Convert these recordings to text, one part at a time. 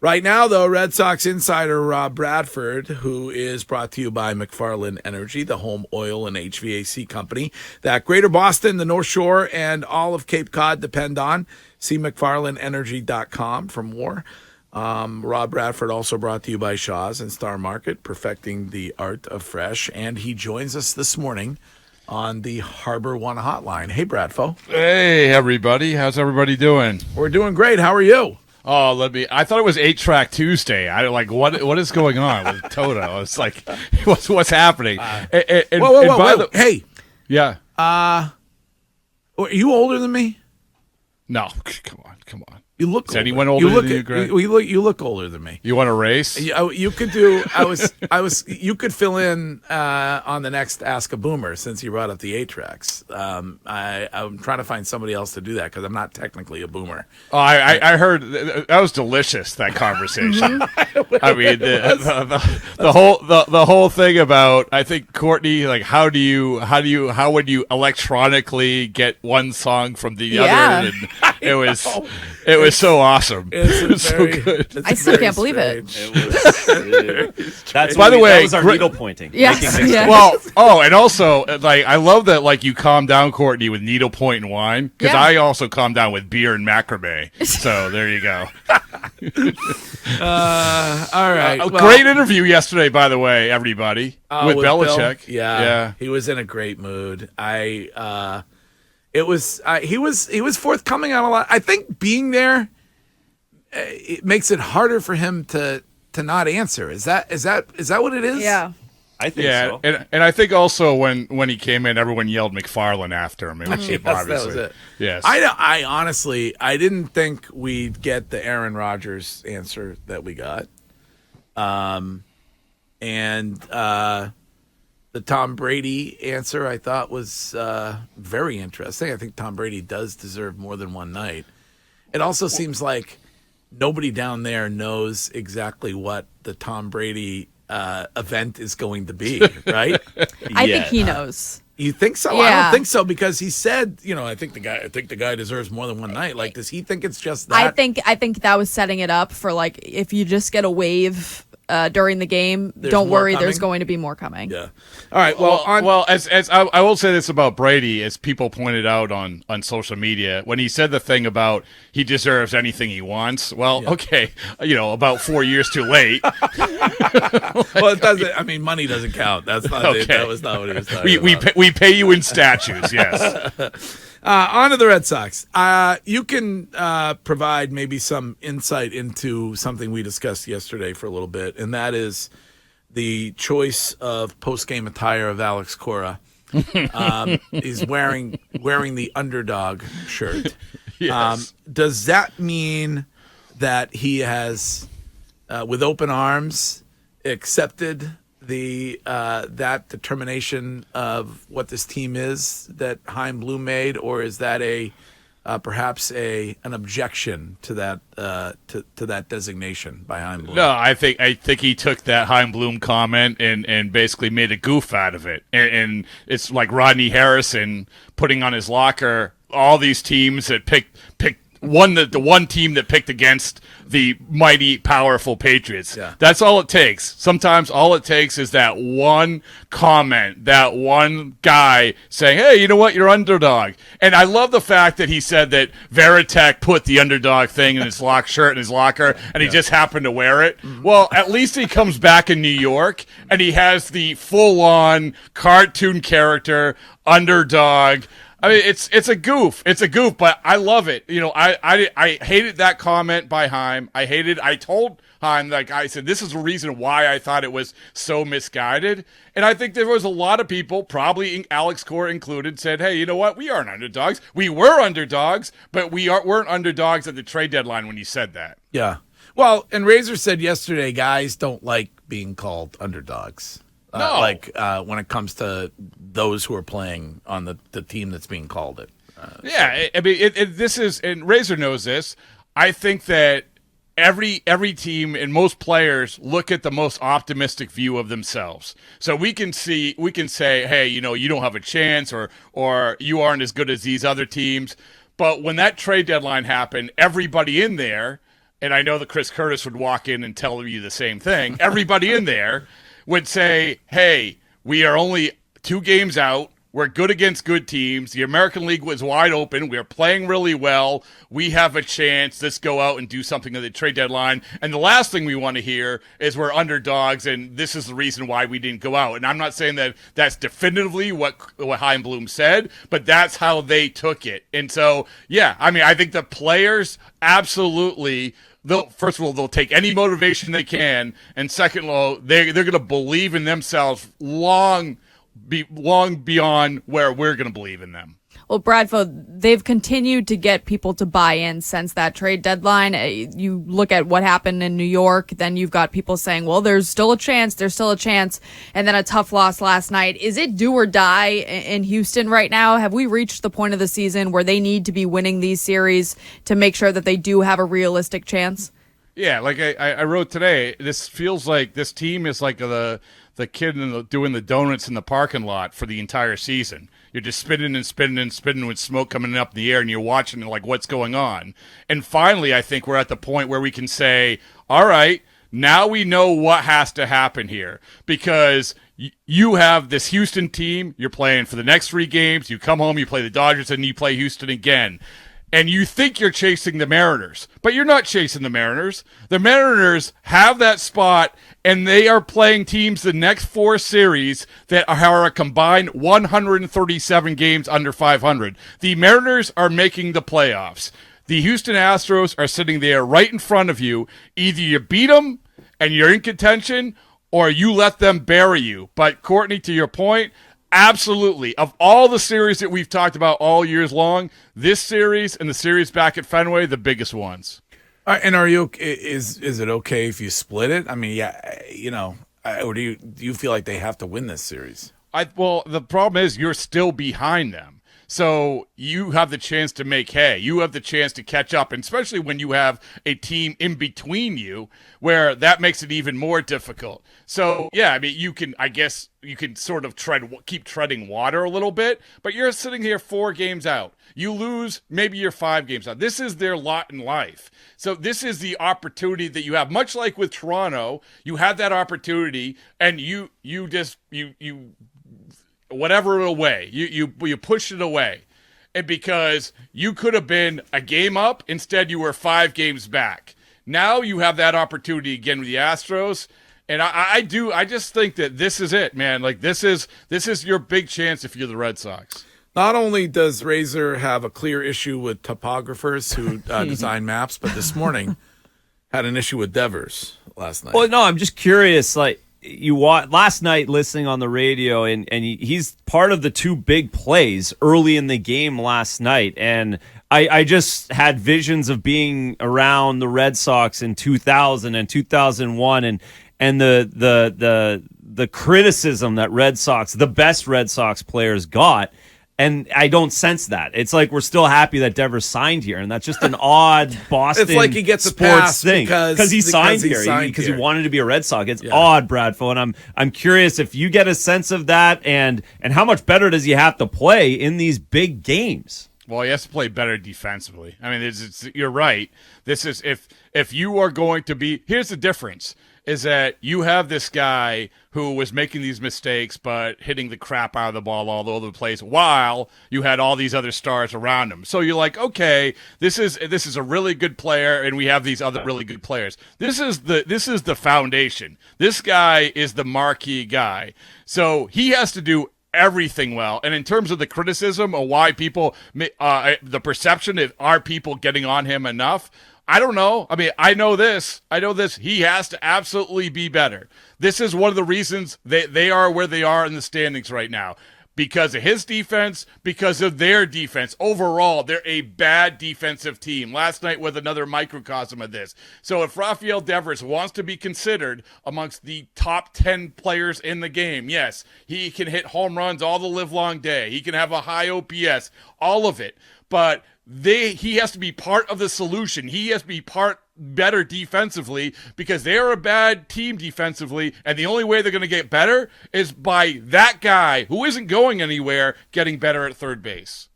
Right now, though, Red Sox insider Rob Bradford, who is brought to you by McFarland Energy, the home oil and HVAC company that Greater Boston, the North Shore, and all of Cape Cod depend on. See McFarlandEnergy.com for more. Rob Bradford also brought to you by Shaw's and Star Market, perfecting the art of fresh. And he joins us this morning on the Harbor One hotline. Hey, Bradfo. Hey, everybody. How's everybody doing? We're doing great. How are you? Oh, I thought it was 8-Track Tuesday. What is going on with Toto? It's like, what's happening? Whoa. Hey. Yeah. Are you older than me? No. Come on. You look. Is anyone older than you, Greg? You look older than me. You want to race? You could do. You could fill in on the next Ask a Boomer since you brought up the 8-tracks. I'm trying to find somebody else to do that because I'm not technically a boomer. Oh, I heard that was delicious. That conversation. I mean, the whole thing about, I think, Courtney, like how would you electronically get one song from the other? And it was so awesome. It was so good. I still can't believe it. That's By the way, that was our needle pointing. Yes. Well, and also, like, I love that, like, you calm down, Courtney, with needlepoint and wine, because I also calm down with beer and macrame. So there you go. All right. Great interview yesterday, by the way, everybody, with Belichick. Bill? Yeah, he was in a great mood. He was forthcoming on a lot. I think being there, it makes it harder for him to not answer. Is that what it is? Yeah. I think so. And I think also when he came in, everyone yelled McFarland after him. Obviously. That was it. Yes. I honestly, I didn't think we'd get the Aaron Rodgers answer that we got. The Tom Brady answer I thought was very interesting. I think Tom Brady does deserve more than one night. It also seems like nobody down there knows exactly what the Tom Brady event is going to be, right? I think he knows. You think so? Yeah. I don't think so because he said, I think the guy deserves more than one night. Like, does he think it's just that? I think that was setting it up for, like, if you just get a wave during the game, don't worry, there's going to be more coming. Yeah. All right. Well, as I will say this about Brady, as people pointed out on social media, when he said the thing about he deserves anything he wants. Well, okay, about 4 years too late. Well, it doesn't. I mean, money doesn't count. That's not. Okay. That was not what he was talking about. We pay you in statues. Yes. On to the Red Sox. You can provide maybe some insight into something we discussed yesterday for a little bit, and that is the choice of post-game attire of Alex Cora. He's wearing the underdog shirt. Yes. Does that mean that he has, with open arms, accepted that determination of what this team is that Chaim Bloom made, or is that perhaps an objection to that to that designation by Chaim Bloom? No, I think he took that Chaim Bloom comment and basically made a goof out of it, and it's like Rodney Harrison putting on his locker all these teams that picked the one team that picked against the mighty, powerful Patriots. Yeah. That's all it takes. Sometimes all it takes is that one comment, that one guy saying, hey, you know what, you're underdog. And I love the fact that he said that Veritek put the underdog thing in his shirt in his locker, and he just happened to wear it. Mm-hmm. Well, at least he comes back in New York, and he has the full-on cartoon character underdog. I mean, it's a goof. It's a goof, but I love it. I hated that comment by Chaim. I told Chaim, like I said, this is the reason why I thought it was so misguided. And I think there was a lot of people, probably Alex Cora included, said, hey, you know what? We aren't underdogs. We were underdogs, but weren't underdogs at the trade deadline when you said that. Yeah. Well, and Razor said yesterday, guys don't like being called underdogs. No. When it comes to those who are playing on the team that's being called it. I mean, this is, and Razor knows this. I think that every team and most players look at the most optimistic view of themselves. So we can say, hey, you don't have a chance, or you aren't as good as these other teams. But when that trade deadline happened, everybody in there and I know that Chris Curtis would walk in and tell you the same thing, everybody in there would say, hey, we are only 2 games out. We're good against good teams. The American League was wide open. We're playing really well. We have a chance. Let's go out and do something at the trade deadline. And the last thing we want to hear is we're underdogs, and this is the reason why we didn't go out. And I'm not saying that that's definitively what Chaim Bloom said, but that's how they took it. And so, yeah, I mean, I think the players absolutely – first of all, they'll take any motivation they can, and second of all, they're going to believe in themselves long beyond where we're going to believe in them. Well, Bradfo, they've continued to get people to buy in since that trade deadline. You look at what happened in New York, then you've got people saying, well, there's still a chance, and then a tough loss last night. Is it do or die in Houston right now? Have we reached the point of the season where they need to be winning these series to make sure that they do have a realistic chance? Yeah, like I wrote today, this feels like this team is like the kid doing the donuts in the parking lot for the entire season. You're just spinning and spinning and spinning with smoke coming up in the air, and you're watching like what's going on. And finally, I think we're at the point where we can say, all right, now we know what has to happen here, because you have this Houston team. You're playing for the next 3 games. You come home, you play the Dodgers, and you play Houston again. And you think you're chasing the Mariners, but you're not chasing the Mariners. The Mariners have that spot, and they are playing teams the next 4 series that are a combined 137 games under 500. The Mariners are making the playoffs. The Houston Astros are sitting there right in front of you. Either you beat them and you're in contention, or you let them bury you. But Courtney, to your point, absolutely. Of all the series that we've talked about all years long, this series and the series back at Fenway, the biggest ones. And are you? Is it okay if you split it? I mean, yeah, or do you feel like they have to win this series? Well, the problem is you're still behind them. So you have the chance to make hay. You have the chance to catch up, and especially when you have a team in between you, where that makes it even more difficult. So, yeah, I mean, you can sort of keep treading water a little bit, but you're sitting here 4 games out. You lose, maybe you're 5 games out. This is their lot in life. So this is the opportunity that you have. Much like with Toronto, you had that opportunity, and you whatever away. You pushed it away. And because you could have been a game up, instead you were 5 games back. Now you have that opportunity again with the Astros. And I just think that this is it, man. Like this is your big chance if you're the Red Sox. Not only does Razor have a clear issue with topographers who design maps, but this morning had an issue with Devers last night. Well, no, I'm just curious, like, last night listening on the radio, and he's part of the 2 big plays early in the game last night, and I just had visions of being around the Red Sox in 2000 and 2001, and the criticism that the best Red Sox players got. And I don't sense that. It's like we're still happy that Devers signed here, and that's just an odd Boston it's like he gets a sports pass thing because he signed here because he wanted to be a Red Sox. It's odd, Bradfo, and I'm curious if you get a sense of that, and how much better does he have to play in these big games? Well, he has to play better defensively. I mean, you're right. This is if you are going to be. Here's the difference. Is that you have this guy who was making these mistakes but hitting the crap out of the ball all over the place while you had all these other stars around him. So you're like, okay, this is a really good player, and we have these other really good players. This is the foundation. This guy is the marquee guy. So he has to do everything well. And in terms of the criticism of why people, the perception of are people getting on him enough, I don't know. I mean, I know this. He has to absolutely be better. This is one of the reasons they are where they are in the standings right now. Because of his defense, because of their defense. Overall, they're a bad defensive team. Last night was another microcosm of this. So if Rafael Devers wants to be considered amongst the top 10 players in the game, yes, he can hit home runs all the livelong day. He can have a high OPS, all of it. But he has to be part of the solution. He has to be better defensively because they're a bad team defensively, and the only way they're going to get better is by that guy who isn't going anywhere getting better at third base.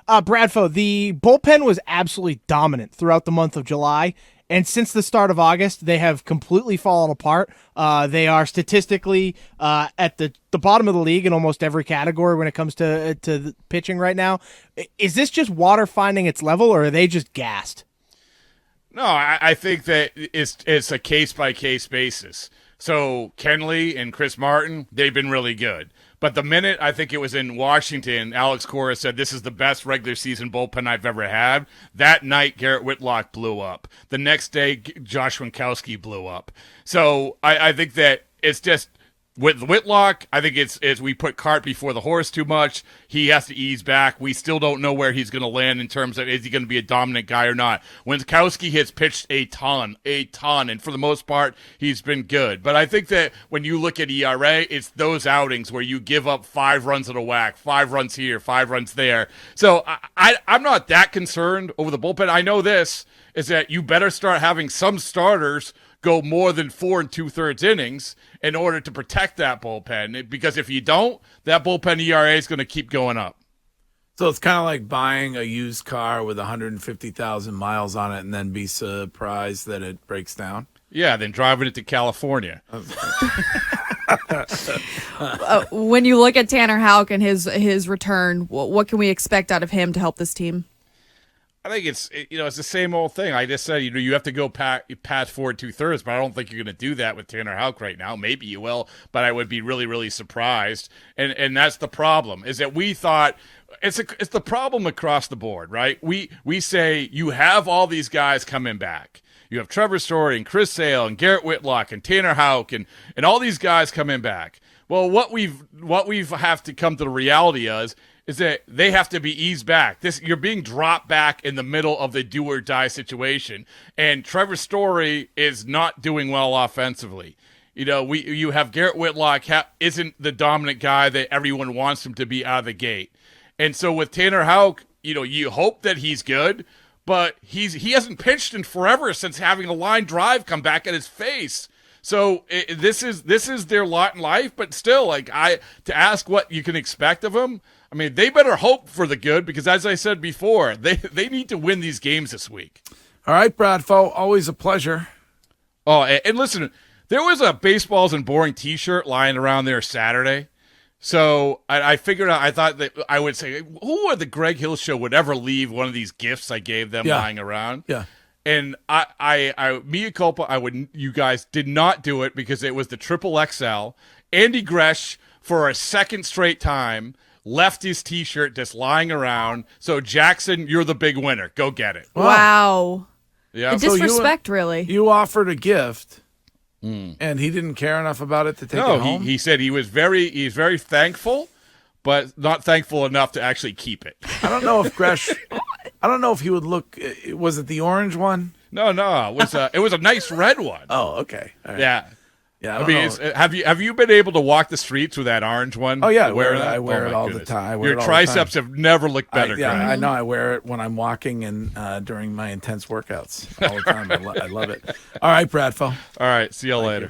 Bradfo, the bullpen was absolutely dominant throughout the month of July, And since the start of August, they have completely fallen apart. They are statistically at the bottom of the league in almost every category when it comes to the pitching right now. Is this just water finding its level, or are they just gassed? No, I think that it's a case-by-case basis. So Kenley and Chris Martin, they've been really good. But the minute I think it was in Washington, Alex Cora said, this is the best regular season bullpen I've ever had. That night, Garrett Whitlock blew up. The next day, Josh Winkowski blew up. So I think that it's just with Whitlock, I think it's we put cart before the horse too much. He has to ease back. We still don't know where he's going to land in terms of is he going to be a dominant guy or not. Winkowski has pitched a ton, and for the most part, he's been good. But I think that when you look at ERA, it's those outings where you give up 5 runs at a whack, 5 runs here, 5 runs there. So I'm not that concerned over the bullpen. I know this is that you better start having some starters go more than 4 2/3 innings in order to protect that bullpen. Because if you don't, that bullpen ERA is going to keep going up. So it's kind of like buying a used car with 150,000 miles on it and then be surprised that it breaks down. Yeah, then driving it to California. When you look at Tanner Houck and his return, what can we expect out of him to help this team? I think it's the same old thing. I just said, you have to go past 4 2/3, but I don't think you're going to do that with Tanner Houck right now. Maybe you will, but I would be really, really surprised. And that's the problem, is that we thought it's the problem across the board, right? We say you have all these guys coming back. You have Trevor Story and Chris Sale and Garrett Whitlock and Tanner Houck and all these guys coming back. Well, what we've have to come to the reality is that they have to be eased back. You're being dropped back in the middle of the do or die situation, and Trevor Story is not doing well offensively. You have Garrett Whitlock isn't the dominant guy that everyone wants him to be out of the gate, and so with Tanner Houck, you hope that he's good, but he hasn't pitched in forever since having a line drive come back at his face. So this is their lot in life, but still, to ask what you can expect of them. I mean, they better hope for the good because, as I said before, they need to win these games this week. All right, Bradfo, always a pleasure. Oh, and listen, there was a Baseballs and Boring T-shirt lying around there Saturday. So I figured out, I thought that I would say, who at the Greg Hill Show would ever leave one of these gifts I gave them lying around? Yeah. And I mea culpa, you guys did not do it because it was the Triple XL. Andy Gresh, for a second straight time, left his T-shirt just lying around. So, Jackson, you're the big winner. Go get it. Wow. Yeah. Disrespect, really. You offered a gift, and he didn't care enough about it to take it home? He said he's very thankful, but not thankful enough to actually keep it. I don't know if Gresh... I don't know if he would look... Was it the orange one? No. It was a nice red one. Oh, okay. All right. Yeah. Yeah, I mean, have you been able to walk the streets with that orange one? Oh yeah, I wear wear it all the time. Your triceps have never looked better. I know. I wear it when I'm walking and during my intense workouts all the time. I love it. All right, Bradfo. All right, see you later.